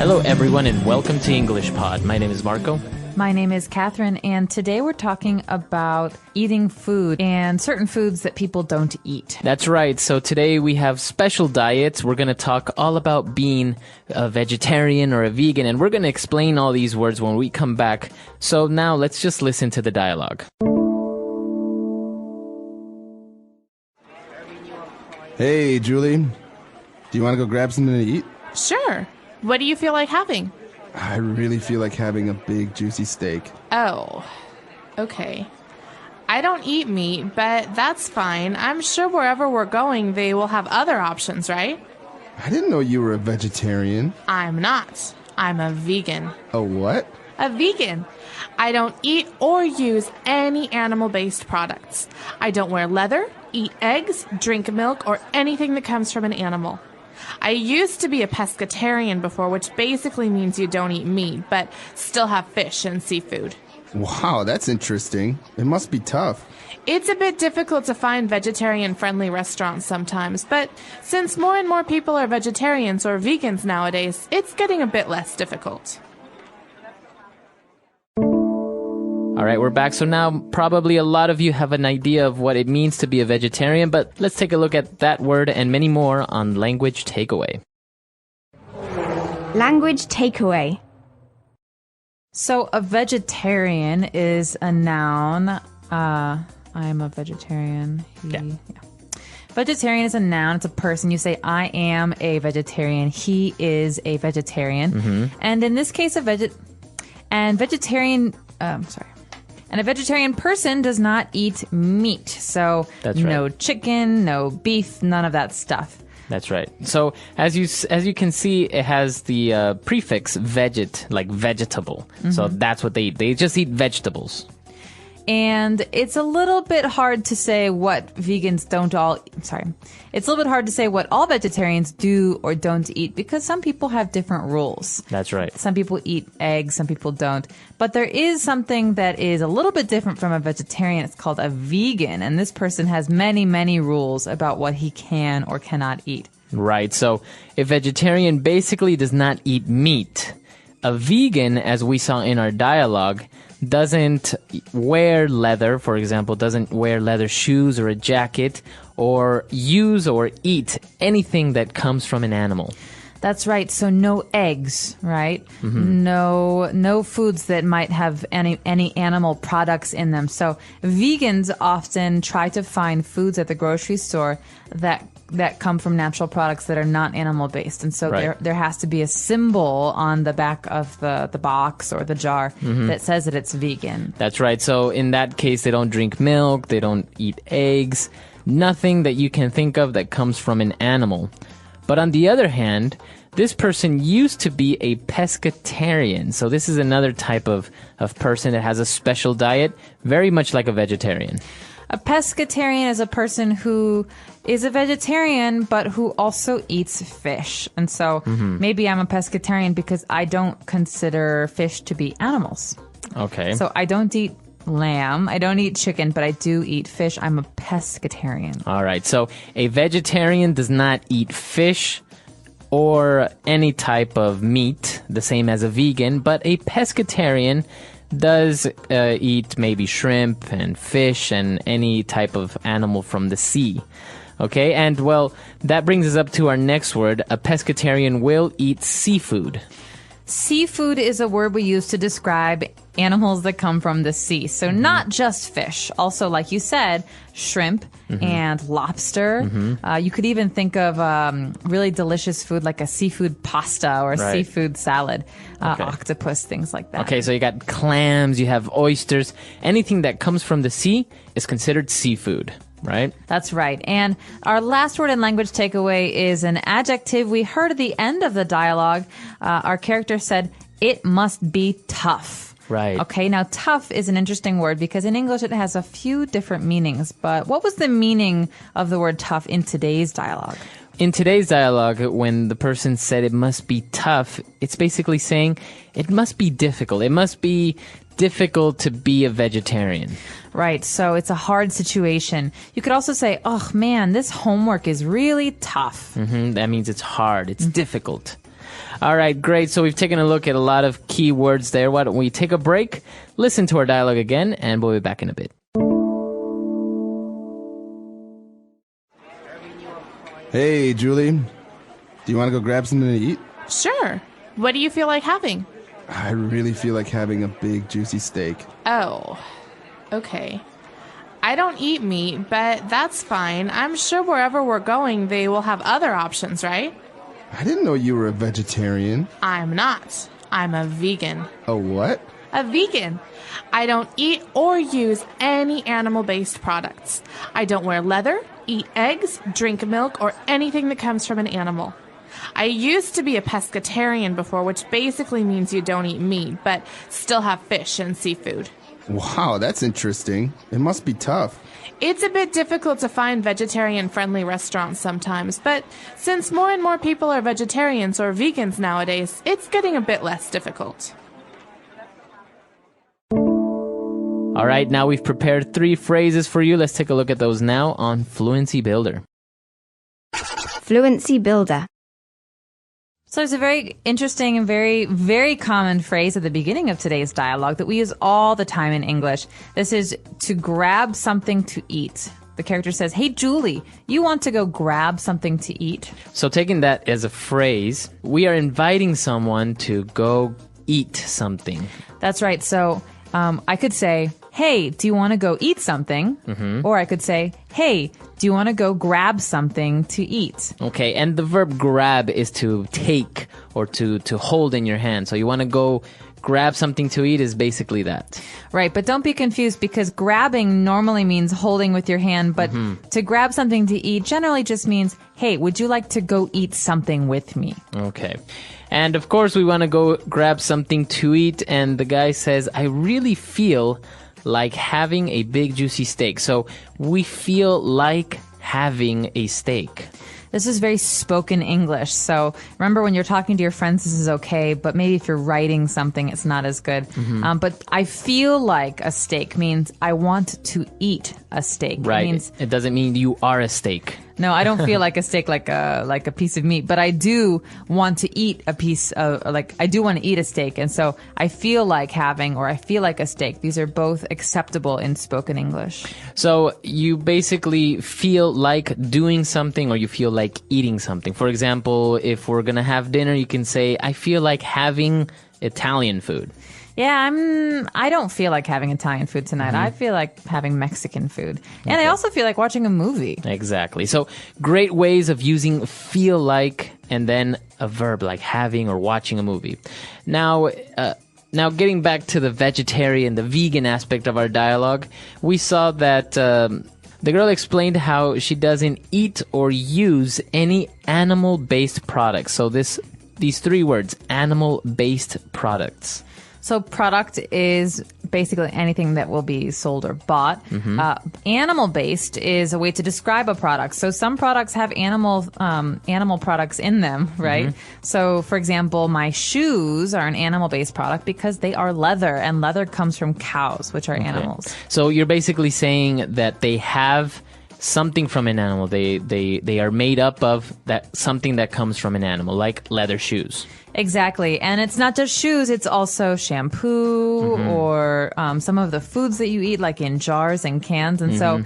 Hello, everyone, and welcome to EnglishPod. My name is Marco. My name is Catherine, and today we're talking about eating food and certain foods that people don't eat. That's right. So today we have special diets. We're going to talk all about being a vegetarian or a vegan, and we're going to explain all these words when we come back. So now let's just listen to the dialogue. Hey, Julie. Do you want to go grab something to eat? Sure. What do you feel like having? I really feel like having a big, juicy steak. Oh, okay. I don't eat meat, but that's fine. I'm sure wherever we're going, they will have other options, right? I didn't know you were a vegetarian. I'm not. I'm a vegan. A what? A vegan. I don't eat or use any animal-based products. I don't wear leather, eat eggs, drink milk, or anything that comes from an animal. I used to be a pescatarian before, which basically means you don't eat meat, but still have fish and seafood. Wow, that's interesting. It must be tough. It's a bit difficult to find vegetarian-friendly restaurants sometimes, but since more and more people are vegetarians or vegans nowadays, it's getting a bit less difficult. All right, we're back. So now probably a lot of you have an idea of what it means to be a vegetarian, but let's take a look at that word and many more on Language Takeaway. Language Takeaway. So a vegetarian is a noun. I'm a vegetarian. Yeah. Vegetarian is a noun. It's a person. You say, I am a vegetarian. He is a vegetarian. Mm-hmm. And in this case, a vegetarian person does not eat meat. So That's right. No chicken, no beef, none of that stuff. That's right. So as you can see, it has the prefix veget, like vegetable. Mm-hmm. So that's what they eat. They just eat vegetables. And it's a little bit hard to say what vegans don't all... Sorry. It's a little bit hard to say what all vegetarians do or don't eat because some people have different rules. That's right. Some people eat eggs, some people don't. But there is something that is a little bit different from a vegetarian. It's called a vegan. And this person has many, many rules about what he can or cannot eat. Right. So a vegetarian basically does not eat meat. A vegan, as we saw in our dialogue, doesn't wear leather, for example, doesn't wear leather shoes or a jacket, or use or eat anything that comes from an animal. That's right. So no eggs, right? Mm-hmm. No foods that might have any animal products in them. So vegans often try to find foods at the grocery store that come from natural products that are not animal based. And so right. there has to be a symbol on the back of the box or the jar mm-hmm. that says that it's vegan. That's right. So in that case, they don't drink milk, they don't eat eggs, nothing that you can think of that comes from an animal. But on the other hand, this person used to be a pescatarian. So this is another type of person that has a special diet, very much like a vegetarian. A pescatarian is a person who is a vegetarian, but who also eats fish. And so maybe I'm a pescatarian because I don't consider fish to be animals. Okay. So I don't eat lamb, I don't eat chicken, but I do eat fish. I'm a pescatarian. All right. So a vegetarian does not eat fish or any type of meat, the same as a vegan, but a pescatarian does eat maybe shrimp and fish and any type of animal from the sea. Okay, and well, that brings us up to our next word. A pescatarian will eat seafood. Seafood is a word we use to describe animals that come from the sea. So not just fish. Also, like you said, shrimp and lobster. You could even think of really delicious food like a seafood pasta or Right. seafood salad, Okay. octopus, things like that. Okay, so you got clams, you have oysters. Anything that comes from the sea is considered seafood, right? That's right. And our last word in language takeaway is an adjective we heard at the end of the dialogue. Our character said, it must be tough. Right. Okay, now tough is an interesting word because in English it has a few different meanings. But what was the meaning of the word tough in today's dialogue? In today's dialogue, when the person said it must be tough, it's basically saying it must be difficult. It must be difficult to be a vegetarian. Right, so it's a hard situation. You could also say, oh man, this homework is really tough. That means it's hard, it's difficult. All right, great. So we've taken a look at a lot of key words there. Why don't we take a break, listen to our dialogue again, and we'll be back in a bit. Hey, Julie. Do you want to go grab something to eat? Sure. What do you feel like having? I really feel like having a big, juicy steak. Oh, okay. I don't eat meat, but that's fine. I'm sure wherever we're going, they will have other options, right? I didn't know you were a vegetarian. I'm not. I'm a vegan. A what? A vegan. I don't eat or use any animal-based products. I don't wear leather, eat eggs, drink milk, or anything that comes from an animal. I used to be a pescatarian before, which basically means you don't eat meat, but still have fish and seafood. Wow, that's interesting. It must be tough. It's a bit difficult to find vegetarian-friendly restaurants sometimes, but since more and more people are vegetarians or vegans nowadays, it's getting a bit less difficult. All right, now we've prepared 3 phrases for you. Let's take a look at those now on Fluency Builder. Fluency Builder. So there's a very interesting and very, very common phrase at the beginning of today's dialogue that we use all the time in English. This is to grab something to eat. The character says, "Hey, Julie, you want to go grab something to eat?" So taking that as a phrase, we are inviting someone to go eat something. That's right. So I could say, "Hey, do you want to go eat something?" Or I could say, "Hey, do you want to go grab something to eat?" Okay, and the verb grab is to take or to hold in your hand. So you want to go grab something to eat is basically that. Right, but don't be confused because grabbing normally means holding with your hand, but to grab something to eat generally just means, "Hey, would you like to go eat something with me?" Okay. And of course we want to go grab something to eat, and the guy says, "I really feel like having a big juicy steak." So we feel like having a steak. This is very spoken English. So remember when you're talking to your friends, this is okay. But maybe if you're writing something, it's not as good. But I feel like a steak means I want to eat a steak. Right. It means, it doesn't mean you are a steak. no, I don't feel like a steak, like a piece of meat. But I do want to eat a piece of, I do want to eat a steak. And so I feel like having, or I feel like a steak. These are both acceptable in spoken English. So you basically feel like doing something or you feel like eating something. For example, if we're going to have dinner, you can say, "I feel like having Italian food." Yeah, I don't feel like having Italian food tonight. I feel like having Mexican food. And I also feel like watching a movie. Exactly. So great ways of using feel like and then a verb like having or watching a movie. Now getting back to the vegetarian, the vegan aspect of our dialogue, we saw that the girl explained how she doesn't eat or use any animal-based products. So these 3 words, animal-based products. So product is basically anything that will be sold or bought. Animal-based is a way to describe a product. So some products have animal products in them, right? So, for example, my shoes are an animal-based product because they are leather, and leather comes from cows, which are animals. So you're basically saying that they have something from an animal. They are made up of that something that comes from an animal, like leather shoes. Exactly. And it's not just shoes, it's also shampoo or some of the foods that you eat, like in jars and cans. And so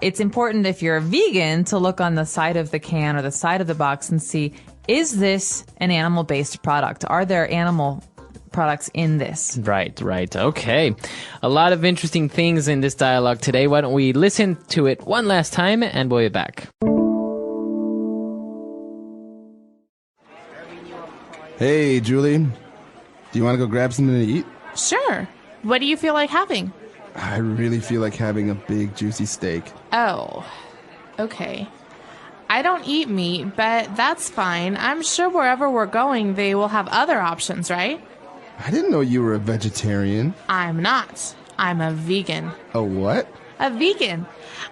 it's important if you're a vegan to look on the side of the can or the side of the box and see, is this an animal-based product? Are there animal products in this? Right. Okay. A lot of interesting things in this dialogue today. Why don't we listen to it one last time and we'll be back. Hey, Julie. Do you want to go grab something to eat? Sure. What do you feel like having? I really feel like having a big, juicy steak. Oh, okay. I don't eat meat, but that's fine. I'm sure wherever we're going, they will have other options, right? I didn't know you were a vegetarian. I'm not. I'm a vegan. A what? A vegan.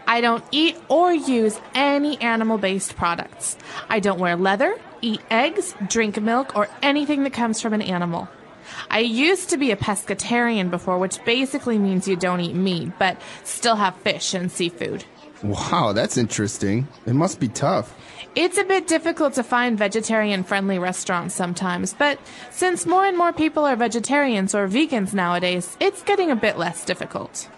I don't eat or use any animal-based products. I don't wear leather, eat eggs, drink milk, or anything that comes from an animal. I used to be a pescatarian before, which basically means you don't eat meat, but still have fish and seafood. Wow, that's interesting. It must be tough. It's a bit difficult to find vegetarian-friendly restaurants sometimes, but since more and more people are vegetarians or vegans nowadays, it's getting a bit less difficult.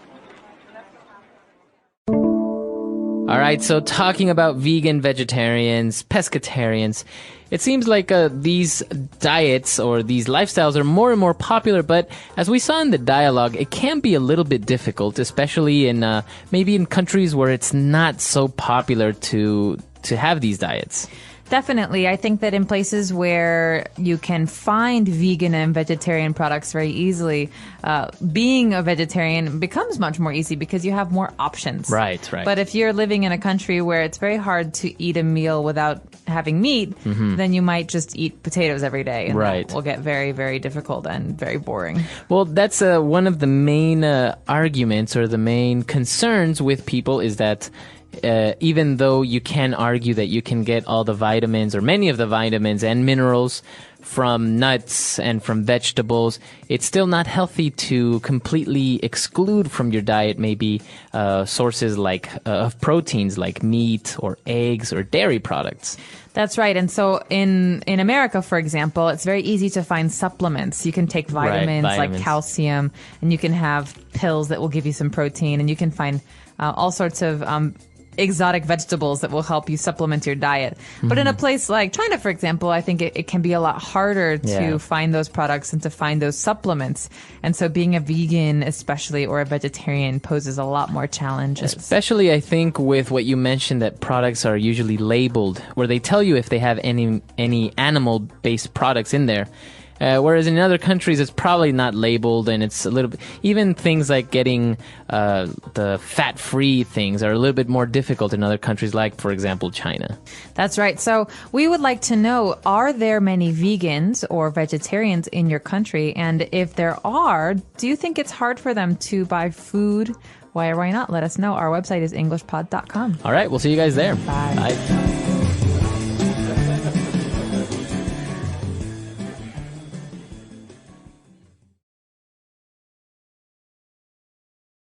All right, so talking about vegan, vegetarians, pescatarians, it seems like these diets or these lifestyles are more and more popular, but as we saw in the dialogue, it can be a little bit difficult, especially in maybe in countries where it's not so popular to have these diets. Definitely. I think that in places where you can find vegan and vegetarian products very easily, being a vegetarian becomes much more easy because you have more options. Right. But if you're living in a country where it's very hard to eat a meal without having meat, then you might just eat potatoes every day. And that will get very, very difficult and very boring. Well, that's one of the main arguments or the main concerns with people is that even though you can argue that you can get all the vitamins or many of the vitamins and minerals from nuts and from vegetables, it's still not healthy to completely exclude from your diet maybe sources like of proteins like meat or eggs or dairy products. That's right. And so in America, for example, it's very easy to find supplements. You can take vitamins like calcium, and you can have pills that will give you some protein, and you can find all sorts of exotic vegetables that will help you supplement your diet. But in a place like China, for example, I think it can be a lot harder to find those products and to find those supplements. And so being a vegan, especially, or a vegetarian poses a lot more challenges. Especially, I think, with what you mentioned, that products are usually labeled, where they tell you if they have any animal-based products in there. Whereas in other countries, it's probably not labeled, and it's a little bit, even things like getting the fat-free things are a little bit more difficult in other countries, like, for example, China. That's right. So we would like to know, are there many vegans or vegetarians in your country? And if there are, do you think it's hard for them to buy food? Why or why not? Let us know. Our website is EnglishPod.com. All right, we'll see you guys there. Bye. Bye.